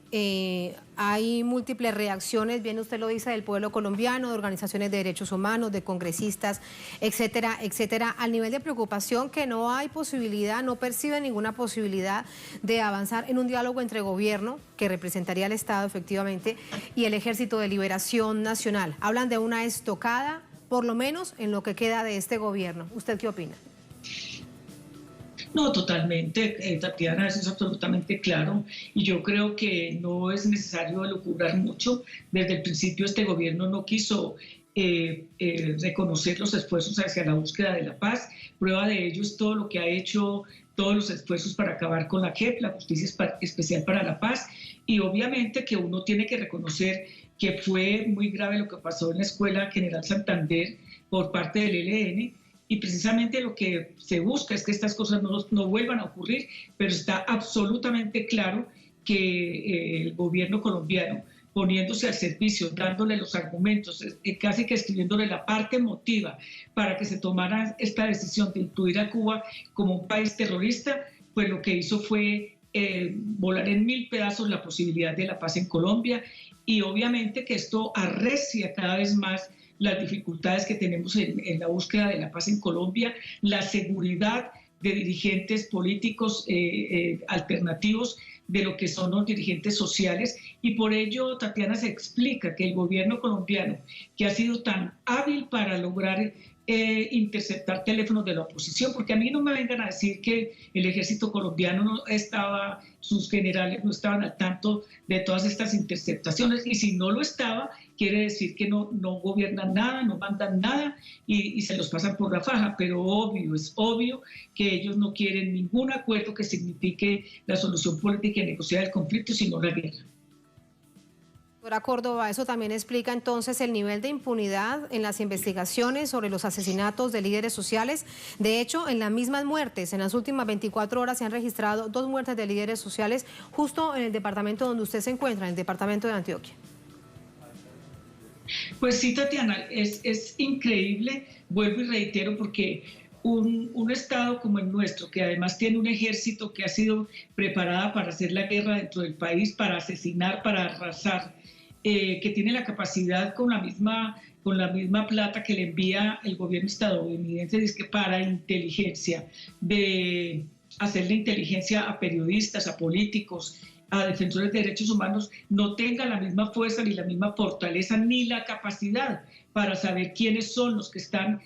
hay múltiples reacciones, bien usted lo dice, del pueblo colombiano, de organizaciones de derechos humanos, de congresistas, etcétera, etcétera, al nivel de preocupación que no hay posibilidad, no percibe ninguna posibilidad de avanzar en un diálogo entre gobierno, que representaría al Estado efectivamente, y el Ejército de Liberación Nacional. Hablan de una estocada, por lo menos en lo que queda de este gobierno. ¿Usted qué opina? No, totalmente, Tatiana, eso es absolutamente claro, y yo creo que no es necesario elucubrar mucho. Desde el principio este gobierno no quiso reconocer los esfuerzos hacia la búsqueda de la paz. Prueba de ello es todo lo que ha hecho, todos los esfuerzos para acabar con la JEP, la Justicia Especial para la Paz, y obviamente que uno tiene que reconocer que fue muy grave lo que pasó en la Escuela General Santander por parte del ELN, y precisamente lo que se busca es que estas cosas no vuelvan a ocurrir, pero está absolutamente claro que el gobierno colombiano, poniéndose al servicio, dándole los argumentos, casi que escribiéndole la parte emotiva para que se tomara esta decisión de incluir a Cuba como un país terrorista, pues lo que hizo fue volar en 1000 pedazos la posibilidad de la paz en Colombia, y obviamente que esto arrecia cada vez más las dificultades que tenemos en la búsqueda de la paz en Colombia, la seguridad de dirigentes políticos alternativos, de lo que son los dirigentes sociales, y por ello, Tatiana, se explica que el gobierno colombiano, que ha sido tan hábil para lograr interceptar teléfonos de la oposición, porque a mí no me vengan a decir que el ejército colombiano no estaba, sus generales no estaban al tanto de todas estas interceptaciones, y si no lo estaba, quiere decir que no gobiernan nada, no mandan nada y se los pasan por la faja, pero es obvio que ellos no quieren ningún acuerdo que signifique la solución política y negociada del conflicto, sino la guerra. Doctora Córdoba, eso también explica entonces el nivel de impunidad en las investigaciones sobre los asesinatos de líderes sociales. De hecho, en las mismas muertes, en las últimas 24 horas se han registrado 2 muertes de líderes sociales justo en el departamento donde usted se encuentra, en el departamento de Antioquia. Pues sí, Tatiana, es increíble, vuelvo y reitero, porque un Estado como el nuestro, que además tiene un ejército que ha sido preparada para hacer la guerra dentro del país, para asesinar, para arrasar, que tiene la capacidad con la misma plata que le envía el gobierno estadounidense, es que para inteligencia, de hacerle inteligencia a periodistas, a políticos, a defensores de derechos humanos, no tenga la misma fuerza, ni la misma fortaleza, ni la capacidad para saber quiénes son los que están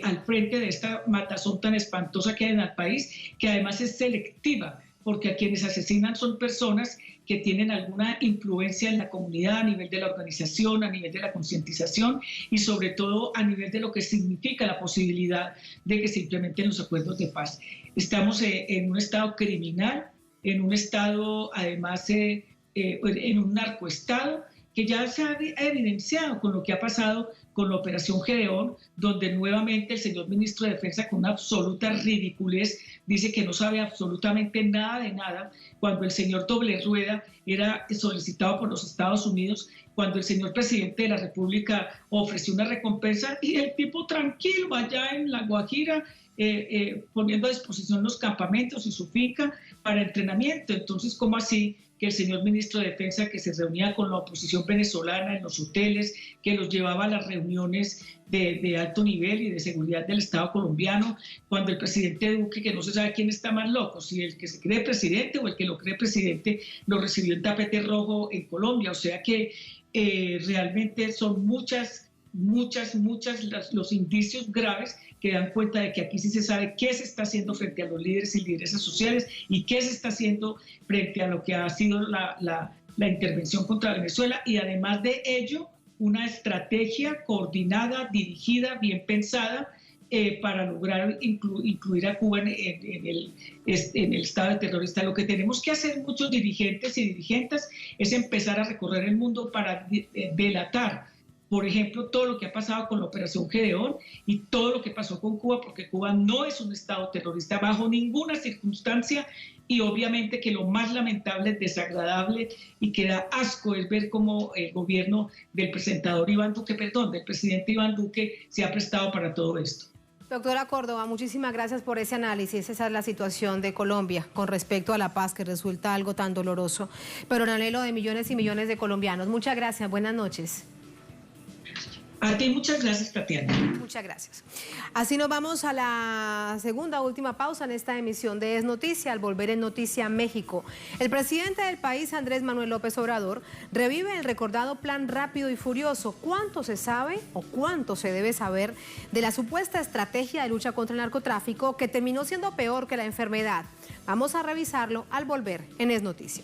al frente de esta matazón tan espantosa que hay en el país, que además es selectiva, porque a quienes asesinan son personas que tienen alguna influencia en la comunidad a nivel de la organización, a nivel de la concientización y sobre todo a nivel de lo que significa la posibilidad de que se implementen los acuerdos de paz. Estamos en un estado criminal, en un estado además, en un narcoestado que ya se ha evidenciado con lo que ha pasado con la Operación Gedeón, donde nuevamente el señor ministro de Defensa, con una absoluta ridiculez, dice que no sabe absolutamente nada de nada, cuando el señor Doble Rueda era solicitado por los Estados Unidos, cuando el señor presidente de la República ofreció una recompensa y el tipo tranquilo allá en La Guajira, poniendo a disposición los campamentos y su finca para entrenamiento. Entonces, ¿cómo así que el señor ministro de Defensa, que se reunía con la oposición venezolana en los hoteles, que los llevaba a las reuniones de alto nivel y de seguridad del Estado colombiano, cuando el presidente Duque, que no se sabe quién está más loco, si el que se cree presidente o el que lo cree presidente, lo recibió en tapete rojo en Colombia? O sea que realmente son muchas los indicios graves que dan cuenta de que aquí sí se sabe qué se está haciendo frente a los líderes y lideresas sociales y qué se está haciendo frente a lo que ha sido la intervención contra Venezuela, y además de ello una estrategia coordinada, dirigida, bien pensada para lograr incluir a Cuba en el estado de terrorista. Lo que tenemos que hacer muchos dirigentes y dirigentes es empezar a recorrer el mundo para delatar, por ejemplo, todo lo que ha pasado con la Operación Gedeón y todo lo que pasó con Cuba, porque Cuba no es un estado terrorista bajo ninguna circunstancia, y obviamente que lo más lamentable, desagradable y que da asco es ver cómo el gobierno del presidente Iván Duque se ha prestado para todo esto. Doctora Córdoba, muchísimas gracias por ese análisis. Esa es la situación de Colombia con respecto a la paz, que resulta algo tan doloroso, pero en anhelo de millones y millones de colombianos. Muchas gracias, buenas noches. A ti muchas gracias, Tatiana. Muchas gracias. Así nos vamos a la segunda, última pausa en esta emisión de Es Noticia. Al volver en Noticia México, el presidente del país, Andrés Manuel López Obrador, revive el recordado Plan Rápido y Furioso. ¿Cuánto se sabe o cuánto se debe saber de la supuesta estrategia de lucha contra el narcotráfico que terminó siendo peor que la enfermedad? Vamos a revisarlo al volver en Es Noticia.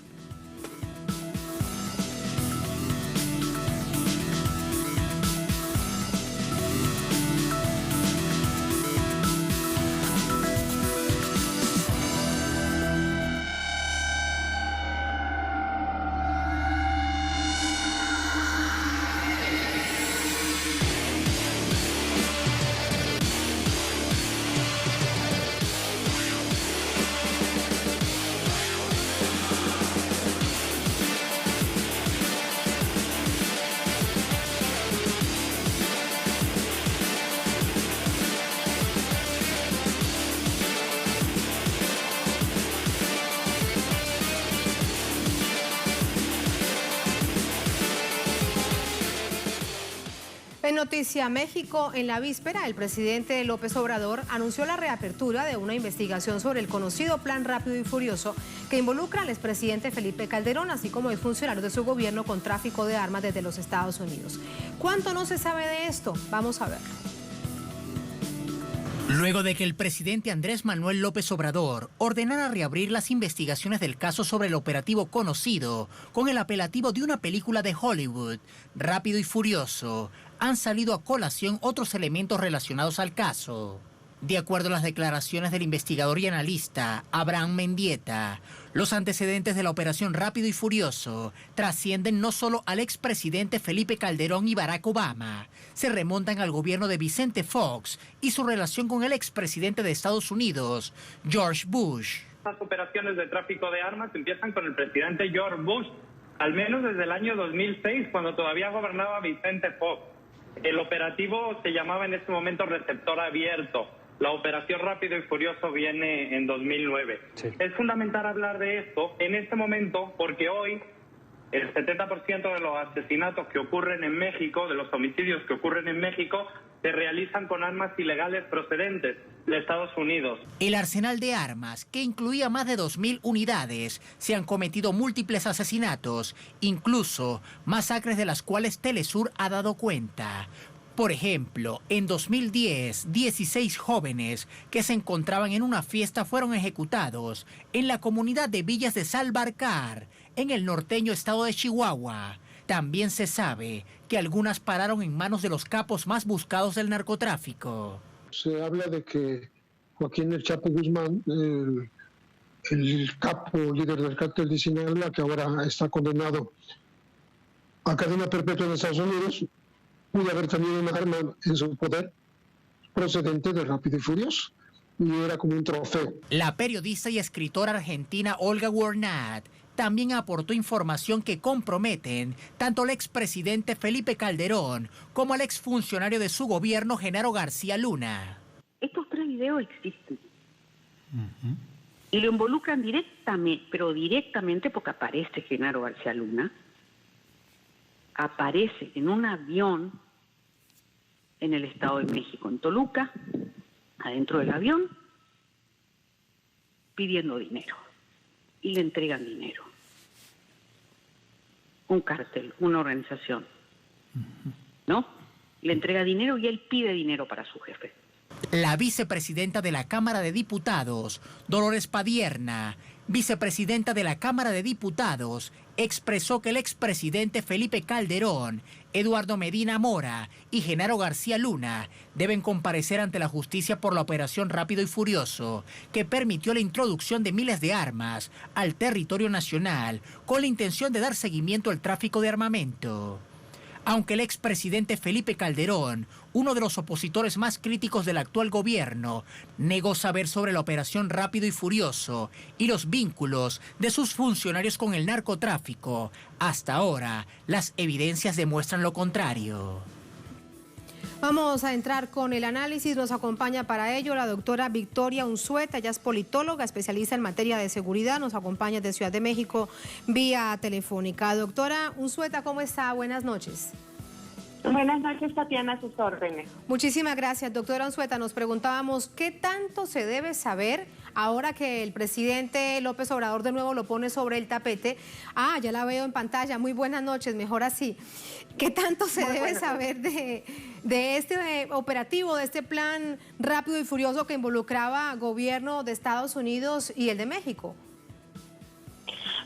En Noticia México, en la víspera, el presidente López Obrador anunció la reapertura de una investigación sobre el conocido Plan Rápido y Furioso que involucra al expresidente Felipe Calderón, así como de funcionarios de su gobierno con tráfico de armas desde los Estados Unidos. ¿Cuánto no se sabe de esto? Vamos a verlo. Luego de que el presidente Andrés Manuel López Obrador ordenara reabrir las investigaciones del caso sobre el operativo conocido con el apelativo de una película de Hollywood, Rápido y Furioso, han salido a colación otros elementos relacionados al caso. De acuerdo a las declaraciones del investigador y analista Abraham Mendieta, los antecedentes de la operación Rápido y Furioso trascienden no solo al expresidente Felipe Calderón y Barack Obama, se remontan al gobierno de Vicente Fox y su relación con el expresidente de Estados Unidos, George Bush. Las operaciones de tráfico de armas empiezan con el presidente George Bush, al menos desde el año 2006, cuando todavía gobernaba Vicente Fox. El operativo se llamaba en ese momento Receptor Abierto. La operación Rápido y Furioso viene en 2009. Sí. Es fundamental hablar de esto en este momento porque hoy el 70% de los asesinatos que ocurren en México, de los homicidios que ocurren en México, se realizan con armas ilegales procedentes de Estados Unidos. El arsenal de armas, que incluía más de 2.000 unidades, se han cometido múltiples asesinatos, incluso masacres de las cuales Telesur ha dado cuenta. Por ejemplo, en 2010, 16 jóvenes que se encontraban en una fiesta fueron ejecutados en la comunidad de Villas de Salvarcar, en el norteño estado de Chihuahua. También se sabe que algunas pararon en manos de los capos más buscados del narcotráfico. Se habla de que Joaquín El Chapo Guzmán, el capo líder del cártel de Sinaloa, que ahora está condenado a cadena perpetua en Estados Unidos, pudo haber tenido un arma en su poder procedente de Rápido y Furioso, y era como un trofeo. La periodista y escritora argentina Olga Warnat también aportó información que comprometen tanto al expresidente Felipe Calderón como al exfuncionario de su gobierno, Genaro García Luna. Estos 3 videos existen. Y lo involucran directamente, pero directamente porque aparece Genaro García Luna, aparece en un avión en el Estado de México, en Toluca, adentro del avión, pidiendo dinero. Y le entregan dinero. Un cártel, una organización, ¿no? Le entrega dinero y él pide dinero para su jefe. La vicepresidenta de la Cámara de Diputados, Dolores Padierna, vicepresidenta de la Cámara de Diputados, expresó que el expresidente Felipe Calderón, Eduardo Medina Mora y Genaro García Luna deben comparecer ante la justicia por la operación Rápido y Furioso, que permitió la introducción de miles de armas al territorio nacional con la intención de dar seguimiento al tráfico de armamento. Aunque el expresidente Felipe Calderón, uno de los opositores más críticos del actual gobierno, negó saber sobre la operación Rápido y Furioso y los vínculos de sus funcionarios con el narcotráfico, hasta ahora las evidencias demuestran lo contrario. Vamos a entrar con el análisis. Nos acompaña para ello la doctora Victoria Unzueta. Ella es politóloga, especialista en materia de seguridad. Nos acompaña de Ciudad de México vía telefónica. Doctora Unzueta, ¿cómo está? Buenas noches. Buenas noches, Tatiana, a sus órdenes. Muchísimas gracias, doctora Unzueta. Nos preguntábamos qué tanto se debe saber ahora que el presidente López Obrador de nuevo lo pone sobre el tapete. Ya la veo en pantalla. Muy buenas noches, mejor así. ¿Qué tanto se debe saber de este operativo, de este plan rápido y furioso que involucraba gobierno de Estados Unidos y el de México?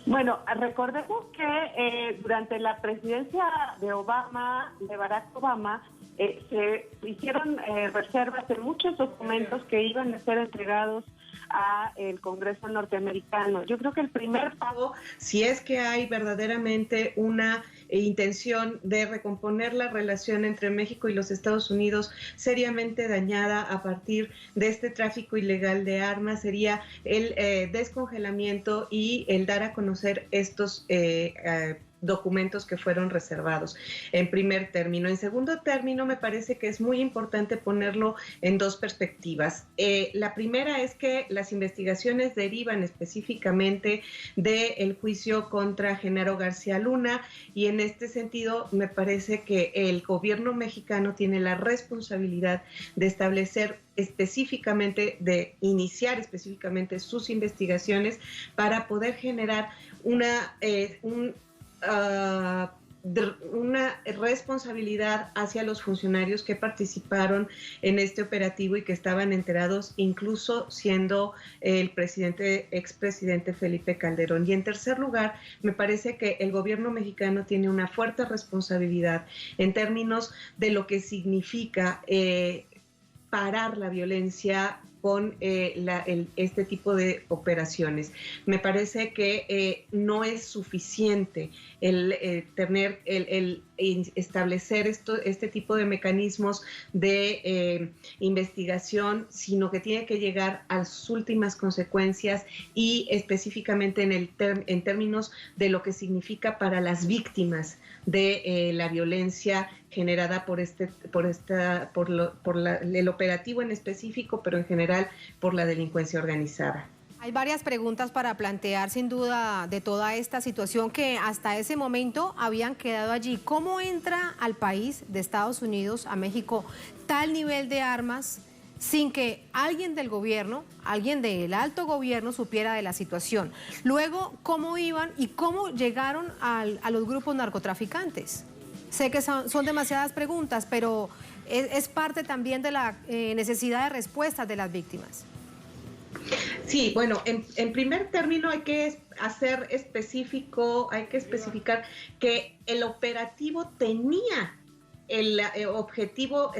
Bueno, recordemos que durante la presidencia de Barack Obama, se hicieron reservas en muchos documentos que iban a ser entregados a el Congreso norteamericano. Yo creo que el primer paso, si es que hay verdaderamente una intención de recomponer la relación entre México y los Estados Unidos seriamente dañada a partir de este tráfico ilegal de armas, sería el descongelamiento y el dar a conocer estos documentos que fueron reservados, en primer término. En segundo término, me parece que es muy importante ponerlo en dos perspectivas. La primera es que las investigaciones derivan específicamente del juicio contra Genaro García Luna, y en este sentido me parece que el gobierno mexicano tiene la responsabilidad de establecer específicamente, de iniciar específicamente sus investigaciones para poder generar una responsabilidad hacia los funcionarios que participaron en este operativo y que estaban enterados, incluso siendo el expresidente Felipe Calderón. Y en tercer lugar, me parece que el gobierno mexicano tiene una fuerte responsabilidad en términos de lo que significa parar la violencia con este tipo de operaciones. Me parece que no es suficiente el establecer este tipo de mecanismos de investigación, sino que tiene que llegar a sus últimas consecuencias y específicamente en términos de lo que significa para las víctimas de la violencia generada por el operativo en específico, pero en general por la delincuencia organizada. Hay varias preguntas para plantear, sin duda, de toda esta situación que hasta ese momento habían quedado allí. ¿Cómo entra al país de Estados Unidos, a México, tal nivel de armas sin que alguien del gobierno, alguien del alto gobierno supiera de la situación? Luego, ¿cómo iban y cómo llegaron a los grupos narcotraficantes? Sé que son demasiadas preguntas, pero es parte también de la necesidad de respuestas de las víctimas. Sí, bueno, en primer término hay que especificar que el operativo tenía el objetivo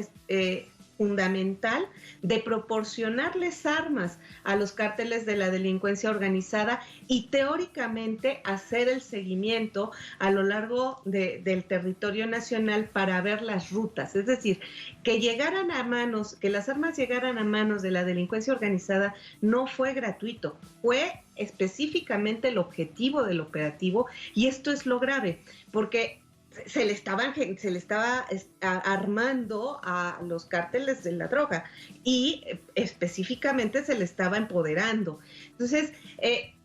fundamental de proporcionarles armas a los cárteles de la delincuencia organizada y teóricamente hacer el seguimiento a lo largo del territorio nacional para ver las rutas. Es decir, que las armas llegaran a manos de la delincuencia organizada no fue gratuito, fue específicamente el objetivo del operativo, y esto es lo grave, porque se le estaba armando a los cárteles de la droga y específicamente se le estaba empoderando. Entonces,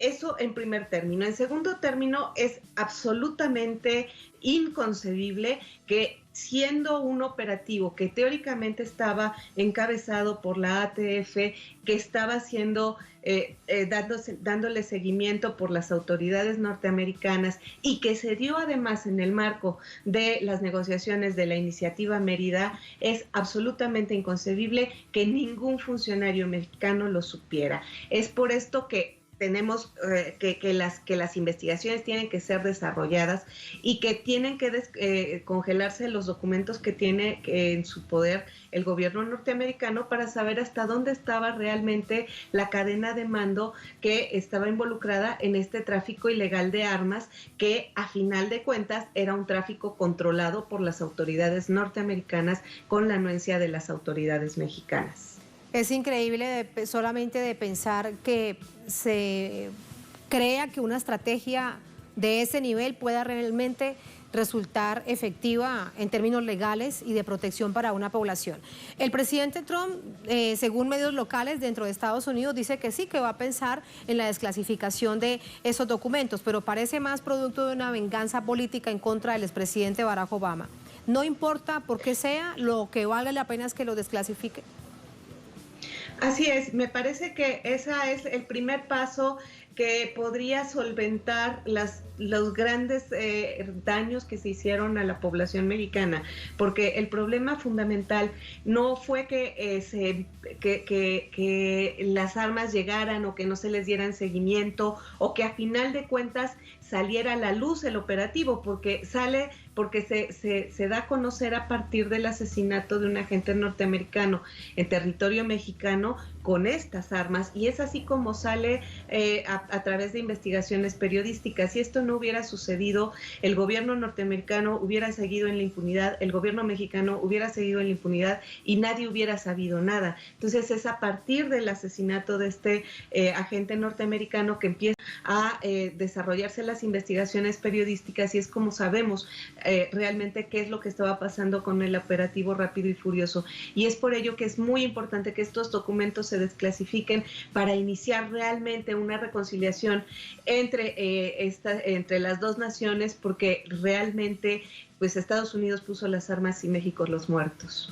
eso en primer término. En segundo término, es absolutamente inconcebible que, siendo un operativo que teóricamente estaba encabezado por la ATF, que estaba siendo dándole seguimiento por las autoridades norteamericanas y que se dio además en el marco de las negociaciones de la iniciativa Mérida, es absolutamente inconcebible que ningún funcionario mexicano lo supiera. Es por esto que tenemos que las investigaciones tienen que ser desarrolladas y que tienen que congelarse los documentos que tiene en su poder el gobierno norteamericano para saber hasta dónde estaba realmente la cadena de mando que estaba involucrada en este tráfico ilegal de armas, que a final de cuentas era un tráfico controlado por las autoridades norteamericanas con la anuencia de las autoridades mexicanas. Es increíble solamente de pensar que se crea que una estrategia de ese nivel pueda realmente resultar efectiva en términos legales y de protección para una población. El presidente Trump, según medios locales dentro de Estados Unidos, dice que sí, que va a pensar en la desclasificación de esos documentos, pero parece más producto de una venganza política en contra del expresidente Barack Obama. No importa por qué sea, lo que vale la pena es que lo desclasifique. Así es, me parece que ese es el primer paso que podría solventar los grandes daños que se hicieron a la población mexicana, porque el problema fundamental no fue que las armas llegaran o que no se les dieran seguimiento o que a final de cuentas saliera a la luz el operativo, porque se da a conocer a partir del asesinato de un agente norteamericano en territorio mexicano con estas armas, y es así como sale a través de investigaciones periodísticas. Si esto no hubiera sucedido, el gobierno norteamericano hubiera seguido en la impunidad, el gobierno mexicano hubiera seguido en la impunidad y nadie hubiera sabido nada. Entonces es a partir del asesinato de este agente norteamericano que empieza a desarrollarse las investigaciones periodísticas, y es como sabemos realmente qué es lo que estaba pasando con el operativo Rápido y Furioso. Y es por ello que es muy importante que estos documentos se desclasifiquen para iniciar realmente una reconciliación entre las dos naciones, porque realmente pues Estados Unidos puso las armas y México los muertos.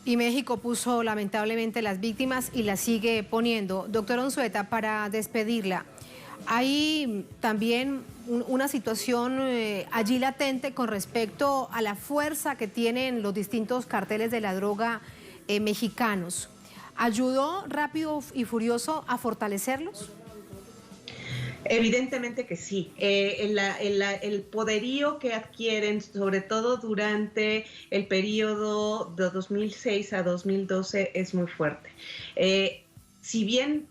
Y México puso lamentablemente las víctimas y las sigue poniendo. Doctora Unzueta, para despedirla, hay también una situación allí latente con respecto a la fuerza que tienen los distintos carteles de la droga mexicanos. ¿Ayudó Rápido y Furioso a fortalecerlos? Evidentemente que sí. El poderío que adquieren, sobre todo durante el periodo de 2006 a 2012, es muy fuerte. Si bien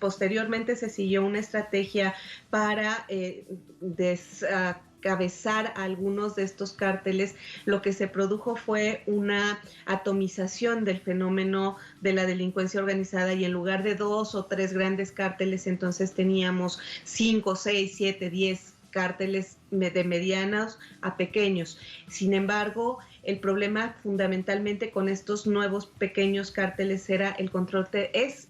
posteriormente se siguió una estrategia para descabezar a algunos de estos cárteles, lo que se produjo fue una atomización del fenómeno de la delincuencia organizada, y en lugar de 2 o 3 grandes cárteles, entonces teníamos 5, 6, 7, 10 cárteles de medianos a pequeños. Sin embargo, el problema fundamentalmente con estos nuevos pequeños cárteles era el control,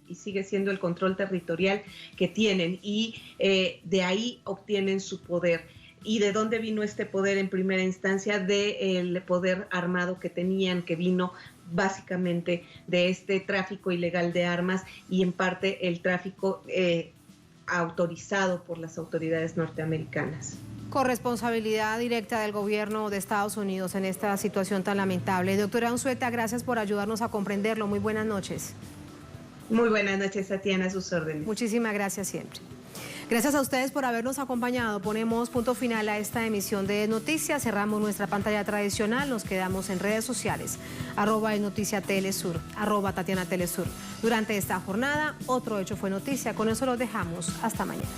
y sigue siendo el control territorial que tienen, y de ahí obtienen su poder. ¿Y de dónde vino este poder en primera instancia? Del poder armado que tenían, que vino básicamente de este tráfico ilegal de armas y en parte el tráfico autorizado por las autoridades norteamericanas. Corresponsabilidad directa del gobierno de Estados Unidos en esta situación tan lamentable. Doctora Unzueta, gracias por ayudarnos a comprenderlo. Muy buenas noches. Muy buenas noches, Tatiana, a sus órdenes. Muchísimas gracias siempre. Gracias a ustedes por habernos acompañado. Ponemos punto final a esta emisión de Noticias. Cerramos nuestra pantalla tradicional. Nos quedamos en redes sociales. @NoticiaTelesur, @TatianaTelesur. Durante esta jornada, otro hecho fue noticia. Con eso los dejamos. Hasta mañana.